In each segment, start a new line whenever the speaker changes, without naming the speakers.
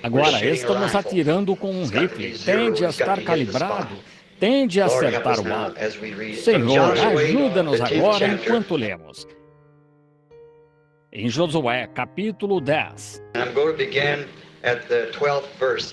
Agora, estamos atirando com um rifle. Tende a estar calibrado. Tende a acertar o alvo. Senhor, ajuda-nos agora enquanto lemos. Em Josué, capítulo 10.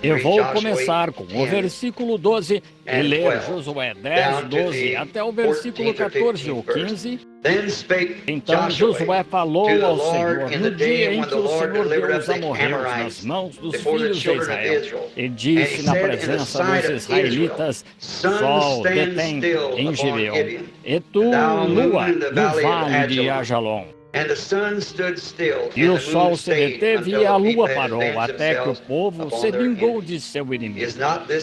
Eu vou começar com o versículo 12 e ler Josué 10, 12 até o versículo 14 ou 15. Então Josué falou ao Senhor no dia em que o Senhor deu os amorreus nas mãos dos filhos de Israel e disse na presença dos israelitas: Sol, detém em Gibeon, e tu, lua, no vale de Ajalon. E o sol se deteve e a lua parou, até que o povo se vingou de seu inimigo.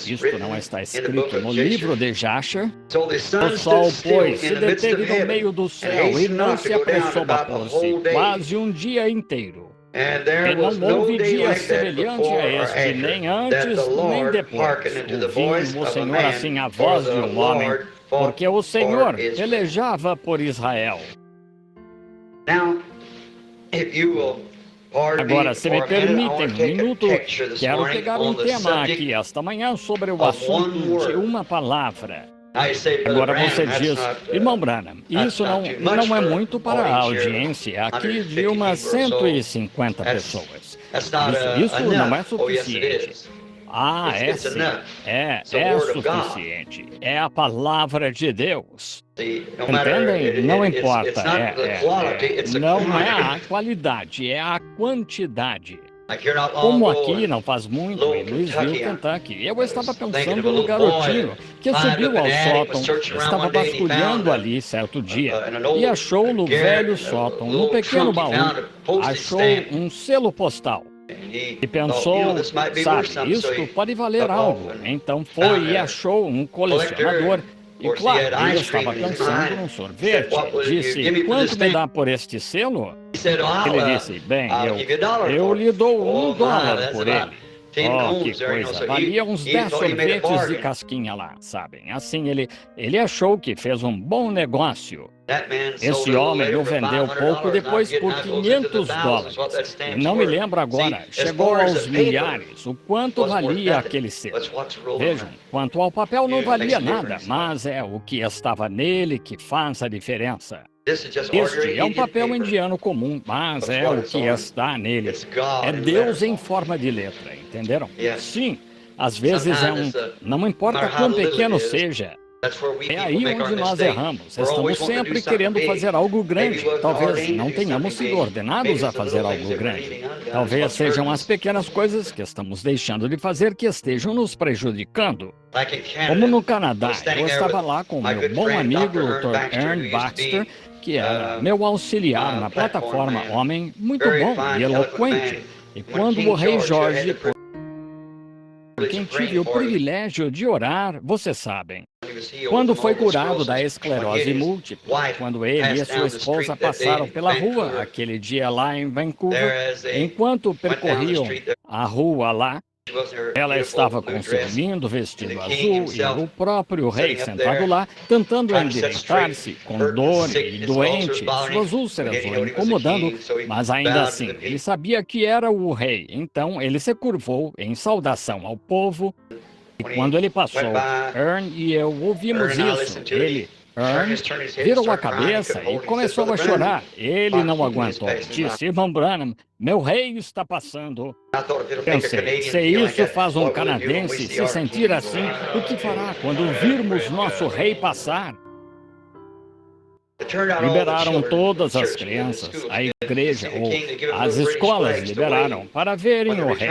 Isto não está escrito no livro de Jasher? O sol, pois, se deteve no meio do céu e não se apressou a pôr-se quase um dia inteiro. E não houve dia semelhante a este, nem antes, nem depois. Ouviu o Senhor assim a voz de um homem, porque o Senhor pelejava por Israel. Agora, se me permitem um minuto, quero pegar um tema aqui esta manhã sobre o assunto de uma palavra. Agora você diz, irmão Branham, isso não é muito para a audiência aqui de umas 150 pessoas. Isso não é suficiente. Ah, é sim. É suficiente. É a palavra de Deus. Entendem? Não importa. Não é a qualidade, é a quantidade. Como aqui não faz muito, em Louisville, Kentucky, eu estava pensando no garotinho que subiu ao sótão, estava vasculhando ali certo dia e achou no velho sótão, no pequeno baú, achou um selo postal. E pensou, sabe, isto pode valer algo. Então foi e achou um colecionador. E claro, ele estava pensando num sorvete. Disse, quanto me dá por este selo? Ele disse, bem, eu lhe dou $1 por ele. Oh, que coisa, valia uns 10 sorvetes de casquinha lá, sabem? Assim, ele achou que fez um bom negócio. Esse homem o vendeu pouco depois por $500. E não me lembro agora, chegou aos milhares. O quanto valia aquele selo? Vejam, quanto ao papel não valia nada, mas é o que estava nele que faz a diferença. Este é um papel indiano comum, mas é o que está nele. É Deus em forma de letra, entenderam? Sim, às vezes não importa quão pequeno seja. É aí onde nós erramos. Estamos sempre querendo fazer algo grande. Talvez não tenhamos sido ordenados a fazer algo grande. Talvez sejam as pequenas coisas que estamos deixando de fazer que estejam nos prejudicando. Como no Canadá, eu estava lá com meu bom amigo, o Dr. Ern Baxter, que era meu auxiliar na plataforma, homem muito bom e eloquente. E quando o rei Jorge, por quem tive o privilégio de orar, vocês sabem, quando foi curado da esclerose múltipla, quando ele e sua esposa passaram pela rua aquele dia lá em Vancouver, enquanto percorriam a rua lá, ela estava com seu lindo vestido azul e o próprio rei sentado lá, tentando endireitar-se, com dor e doente, suas úlceras o incomodando, mas ainda assim, ele sabia que era o rei, então ele se curvou em saudação ao povo. E quando ele passou, Ern e eu ouvimos isso. Ern virou a cabeça e começou a chorar. Ele não aguentou. Disse, irmão Branham, meu rei está passando. Pensei, se isso faz um canadense se sentir assim, o que fará quando virmos nosso rei passar? Liberaram todas as crianças, a igreja ou as escolas liberaram para verem o rei.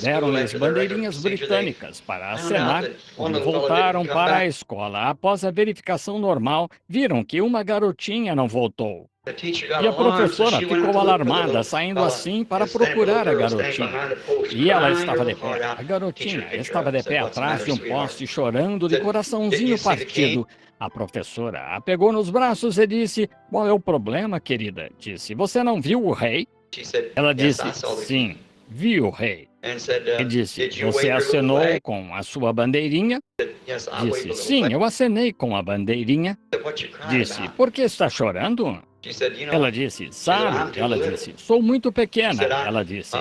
Deram-lhes bandeirinhas britânicas para acenar. Quando voltaram para a escola, após a verificação normal, viram que uma garotinha não voltou. E a professora ficou alarmada, saindo assim para procurar a garotinha. E ela estava de pé. A garotinha estava de pé atrás de um poste, chorando de coraçãozinho partido. A professora a pegou nos braços e disse, qual é o problema, querida? Disse, você não viu o rei? Ela disse, sim, vi o rei. E disse, você acenou com a sua bandeirinha? Disse, sim, eu acenei com a bandeirinha. Disse, por que está chorando? Ela disse, sabe, ela disse, sou muito pequena. Ela disse,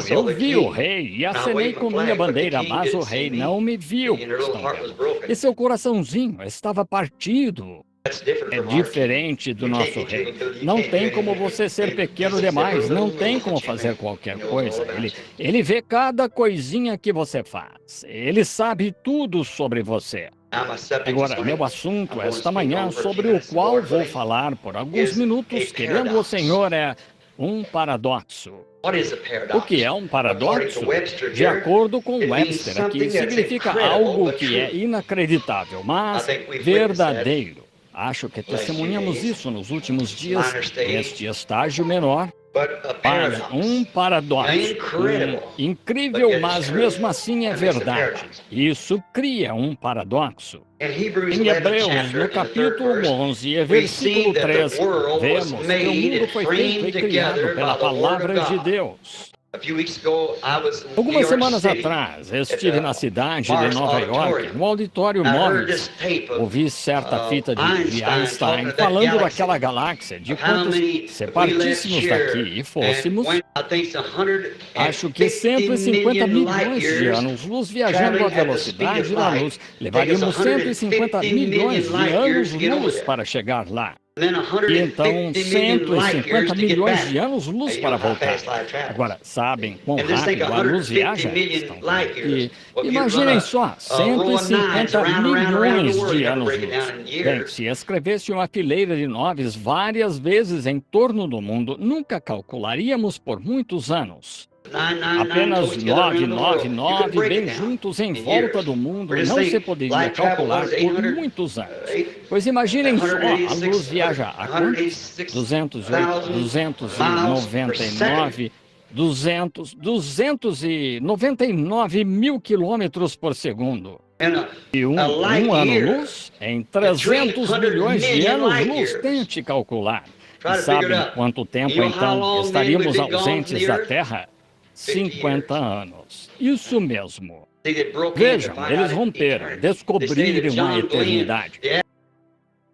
eu vi o rei e acenei com minha bandeira, mas o rei não me viu. Estão vendo? E seu coraçãozinho estava partido. É diferente do nosso rei. Não tem como você ser pequeno demais, não tem como fazer qualquer coisa. Ele vê cada coisinha que você faz. Ele sabe tudo sobre você. Agora, meu assunto esta manhã, sobre o qual vou falar por alguns minutos, querendo o Senhor, é um paradoxo. O que é um paradoxo? De acordo com Webster, aqui significa algo que é inacreditável, mas verdadeiro. Acho que testemunhamos isso nos últimos dias, neste estágio menor. Mas um paradoxo, incrível, mas mesmo assim é verdade. Isso cria um paradoxo. Em Hebreus, no capítulo 11 e versículo 3, vemos que o mundo foi feito e criado pela palavra de Deus. Algumas semanas atrás, estive na cidade de Nova York, no auditório Morris. Ouvi certa fita de Einstein falando daquela galáxia, de quantos, se partíssemos daqui e fôssemos, acho que 150 milhões de anos-luz viajando à velocidade da luz. Levaríamos 150 milhões de anos-luz para chegar lá. E então 150 milhões de anos-luz para voltar. Agora, sabem quão rápido a luz viaja? E imaginem só, 150 milhões de anos-luz. Bem, se escrevesse uma fileira de noves várias vezes em torno do mundo, nunca calcularíamos por muitos anos. Apenas 999 bem juntos em volta do mundo não se poderia calcular por muitos anos. Pois imaginem só, a luz viaja a quantos? 299 mil quilômetros por segundo. E um ano-luz em 300 milhões de anos-luz. Tente calcular. E sabem quanto tempo, então, estaríamos ausentes da Terra? 50 anos. Isso mesmo. Vejam, eles romperam, descobriram a eternidade.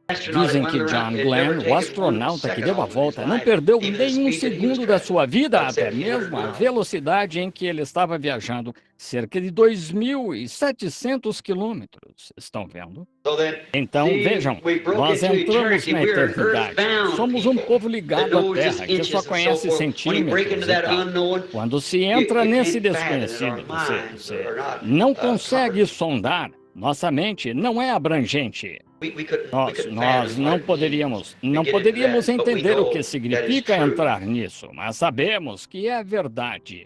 Dizem que John Glenn, o astronauta que deu a volta, não perdeu nenhum segundo da sua vida, até mesmo a velocidade em que ele estava viajando, cerca de 2.700 quilômetros. Estão vendo? Então, vejam, nós entramos na eternidade. Somos um povo ligado à Terra, que só conhece centímetros e tal. Quando se entra nesse desconhecido, você não consegue sondar. Nossa mente não é abrangente. Nós não poderíamos entender o que significa entrar nisso, mas sabemos que é verdade.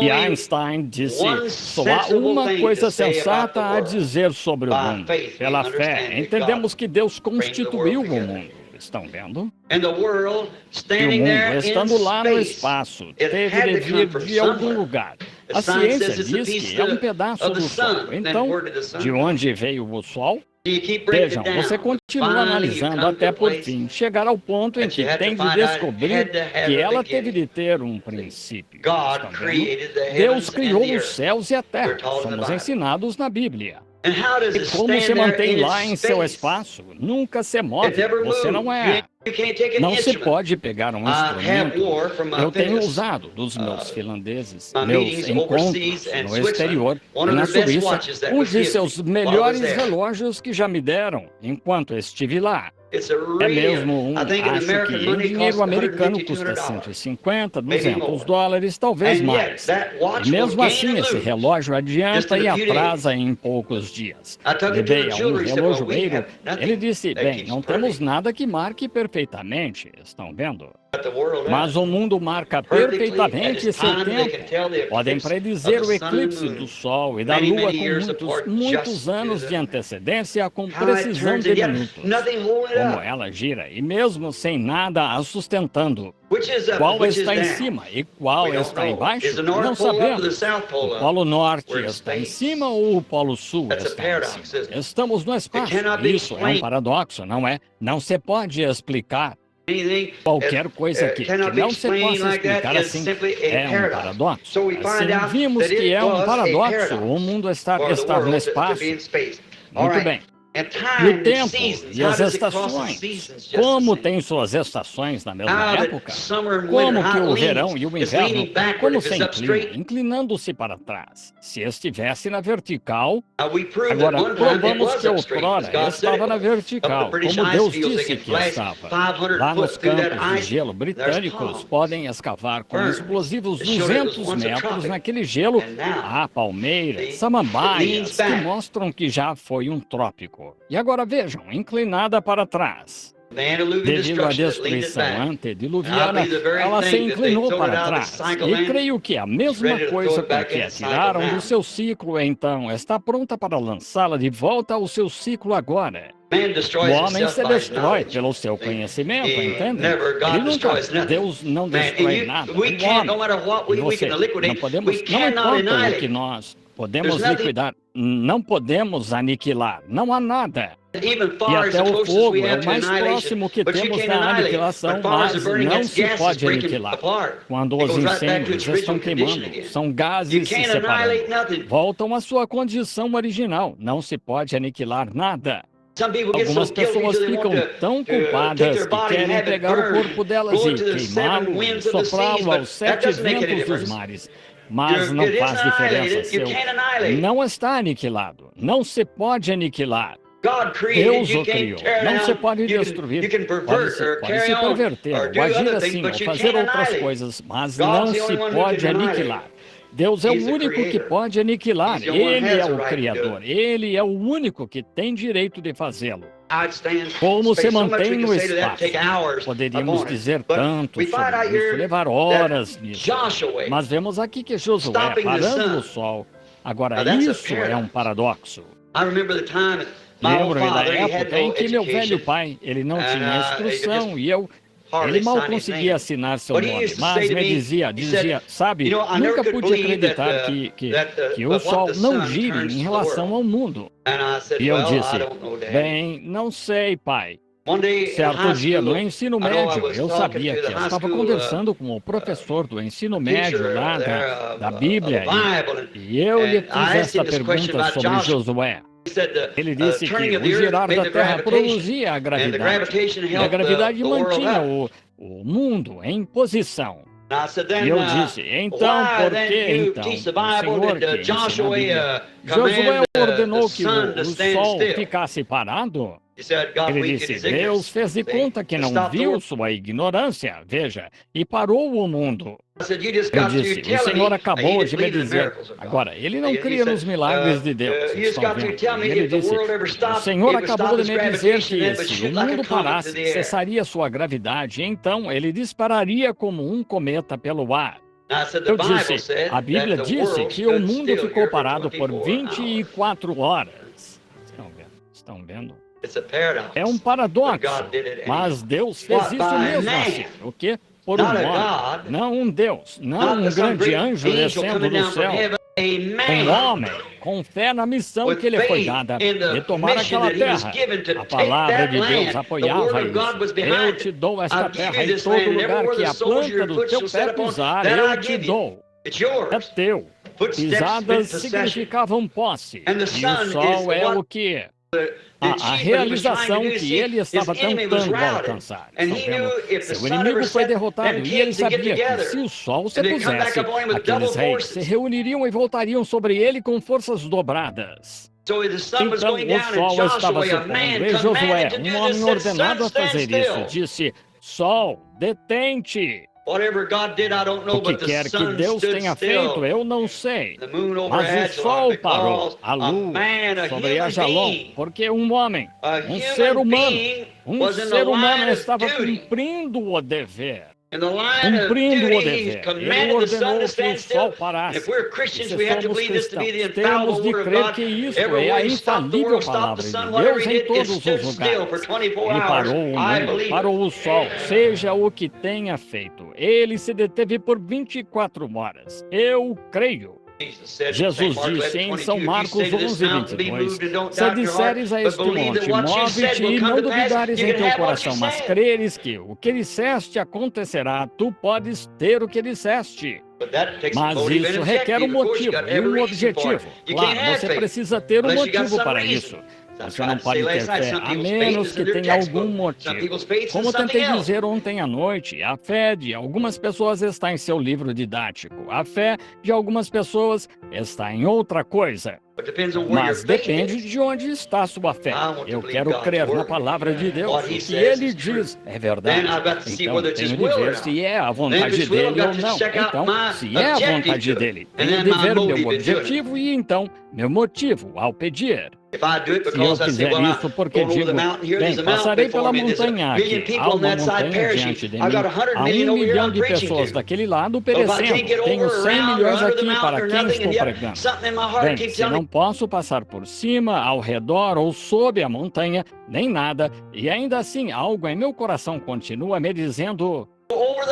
E Einstein disse, só há uma coisa sensata a dizer sobre o mundo. Pela fé, entendemos que Deus constituiu o mundo. Estão vendo? E o mundo, estando lá no espaço, teve de vir de algum lugar. A ciência diz que é um pedaço do Sol. Então, de onde veio o Sol? Vejam, você continua analisando até por fim chegar ao ponto em que tem de descobrir que ela teve de ter um princípio. Estão vendo? Deus criou os céus e a terra. Somos ensinados na Bíblia. E como se mantém lá em seu espaço? Nunca se move. Você não é. Não se pode pegar um instrumento. Eu tenho usado dos meus finlandeses, meus encontros no exterior e na Suíça, um de seus melhores relógios que já me deram enquanto estive lá. É mesmo acho que em dinheiro americano custa 150, 200 dólares, talvez mais. E mesmo assim, esse relógio adianta e atrasa em poucos dias. Levei a um relojoeiro, ele disse, bem, não temos nada que marque perfeitamente, estão vendo? Mas o mundo marca perfeitamente seu tempo. Podem predizer o eclipse do Sol e da Lua com muitos anos de antecedência, com precisão de minutos. Como ela gira, e mesmo sem nada a sustentando. Qual está em cima e qual está embaixo? Não sabemos. O Polo Norte está em cima ou o Polo Sul está em cima? Estamos no espaço. Isso é um paradoxo, não é? Não se pode explicar. Qualquer coisa que não se possa explicar assim é um paradoxo. Assim, vimos que é um paradoxo o mundo estar no espaço. Muito bem. E o tempo e as estações, como tem suas estações na mesma época? Como que o verão e o inverno, como se inclinam, inclinando-se para trás? Se estivesse na vertical, agora provamos que outrora estava na vertical, como Deus disse que estava. Lá nos campos de gelo britânicos podem escavar com explosivos 200 metros naquele gelo. Há palmeiras, samambaias, que mostram que já foi um trópico. E agora vejam, inclinada para trás. Devido à destruição antediluviana, ela se inclinou para trás. E creio que a mesma coisa com que a tiraram do seu ciclo, então, está pronta para lançá-la de volta ao seu ciclo agora. O homem se destrói pelo seu conhecimento, entende? Deus não destrói nada. O homem, e você, não podemos, não importa o que nós podemos liquidar, não podemos aniquilar, não há nada. E até o fogo é o mais próximo que temos da aniquilação, mas não se pode aniquilar. Quando os incêndios estão queimando, são gases se separando. Voltam à sua condição original, não se pode aniquilar nada. Algumas pessoas ficam tão culpadas que querem pegar o corpo delas e queimá-lo e soprá-lo aos 7 ventos dos mares. Mas não faz diferença, seu não está aniquilado, não se pode aniquilar. Deus o criou, não se pode destruir, pode se perverter, ou agir assim, ou fazer outras coisas, mas não se pode aniquilar. Deus é o único que pode aniquilar, Ele é o Criador, Ele é o único que tem direito de fazê-lo. Como se mantém no espaço? Poderíamos dizer tanto sobre isso, levar horas nisso. Mas vemos aqui que Josué parando no sol. Agora, isso é um paradoxo. Lembro-me da época em que meu velho pai, ele não tinha instrução e ele mal conseguia assinar seu nome, mas me dizia, sabe, nunca pude acreditar que o Sol não gire em relação ao mundo. E eu disse, bem, não sei, pai. Certo dia, no ensino médio, eu sabia que eu estava conversando com o professor do ensino médio lá da Bíblia, e eu lhe fiz esta pergunta sobre Josué. Ele disse que o girar da Terra produzia a gravidade, e a gravidade mantinha o mundo em posição. E eu disse, então, por que então o Senhor que ensinou a Bíblia, Josué ordenou que o sol ficasse parado? Ele disse, Deus fez de conta que não viu sua ignorância, veja, e parou o mundo. Eu disse, o Senhor acabou de me dizer. Agora, ele não cria nos milagres de Deus, estão vendo? E ele disse, o Senhor acabou de me dizer que se o mundo parasse, cessaria sua gravidade, então ele dispararia como um cometa pelo ar. Eu disse, a Bíblia disse que o mundo ficou parado por 24 horas. Estão vendo? É um paradoxo, mas Deus fez isso mesmo assim. O quê? Por um homem, não um Deus, não um grande anjo descendo do céu. Um homem com fé na missão que lhe foi dada de tomar aquela terra. A palavra de Deus apoiava isso. Eu te dou esta terra em todo lugar que a planta do teu pé pisar, eu te dou. É teu. Pisadas significavam posse. E o sol é o que? A realização que ele estava tentando alcançar. Seu inimigo foi derrotado e ele sabia que se o sol se pusesse, aqueles reis se reuniriam e voltariam sobre ele com forças dobradas. Então o sol estava se pondo e Josué, um homem ordenado a fazer isso, disse, sol, detente. O que quer que Deus tenha feito, eu não sei. Mas o sol parou, a lua, sobre Ajalon, porque um homem, um ser humano estava cumprindo o dever. Cumprindo o dever. Ele ordenou que o sol parasse. Se somos cristãos, temos de crer que isso é a infalível palavra de Deus em todos os lugares. Ele parou o mundo, parou o sol, seja o que tenha feito. Ele se deteve por 24 horas. Eu creio. Jesus disse em São Marcos 11:22, se disseres a este monte, move-te e não duvidares em teu coração, mas creres que o que disseste acontecerá, tu podes ter o que disseste. Mas isso requer um motivo e um objetivo. Claro, você precisa ter um motivo para isso. Você não pode ter fé, a menos que tenha algum motivo. Como tentei dizer ontem à noite, a fé de algumas pessoas está em seu livro didático. A fé de algumas pessoas está em outra coisa. Mas depende de onde está a sua fé. Eu quero crer na palavra de Deus. O que ele diz é verdade. Então, tenho de ver se é a vontade dele ou não. Então, se é a vontade dele, tenho de ver meu objetivo e, então, meu motivo ao pedir. Se eu fizer isso porque digo, bem, passarei pela montanha aqui, há uma montanha diante de mim, há 1 milhão de pessoas daquele lado perecendo, tenho 100 milhões aqui para quem estou pregando. Bem, se não posso passar por cima, ao redor ou sob a montanha, nem nada, e ainda assim algo em meu coração continua me dizendo: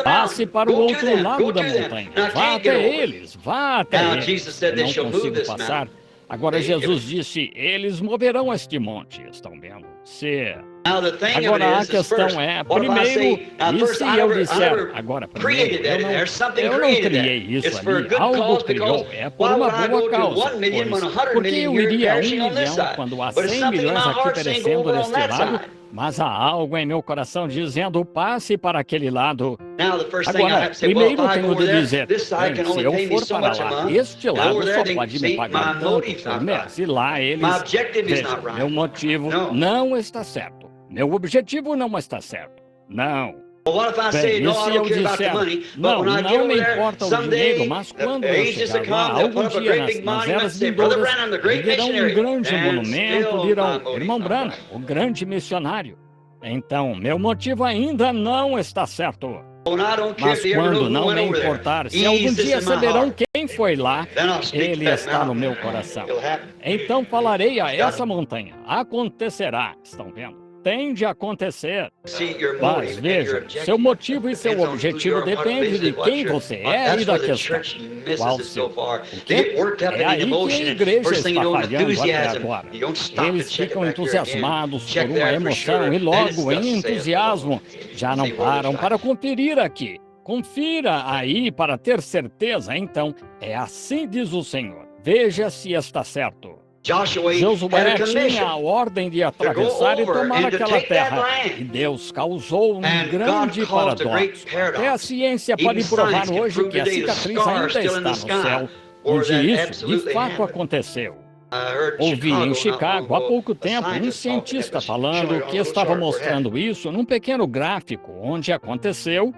passe para o outro lado da montanha, vá até eles, vá até eles. Eu não consigo passar. Agora Jesus disse, eles moverão este monte, estão vendo? Agora a questão é, primeiro, e se eu disser, agora primeiro, eu não criei isso ali, algo criou, é por uma boa causa, pois, porque eu iria a 1 milhão quando há 100 milhões aqui perecendo deste lado, mas há algo em meu coração dizendo, passe para aquele lado. Agora, primeiro tenho de dizer, bem, se eu for para lá, este lado só pode me pagar tanto por mês, e lá eles... Veja, meu motivo não está certo. Meu objetivo não está certo. Não. Bem, e se eu disser, não me importa o dinheiro, mas quando eu chegar lá, algum dia nas eras vindouras, dirão um grande monumento, dirão, irmão Branham, o grande missionário. Então, meu motivo ainda não está certo. Mas quando não me importar, se algum dia saberão quem foi lá, ele está no meu coração. Então falarei a essa montanha, acontecerá, estão vendo? Tem de acontecer. Mas veja, seu motivo e seu objetivo dependem de quem você é e da questão. Qual seu? O quê? É aí que a igreja está falhando até agora. Eles ficam entusiasmados por uma emoção e logo, em entusiasmo, já não param para conferir aqui. Confira aí para ter certeza. Então, é assim diz o Senhor. Veja se está certo. Josué tinha a ordem de atravessar e tomar aquela terra, e Deus causou um grande paradoxo. Até a ciência pode provar hoje que a cicatriz ainda está no céu, onde isso de fato aconteceu. Ouvi em Chicago há pouco tempo um cientista falando que estava mostrando isso num pequeno gráfico onde aconteceu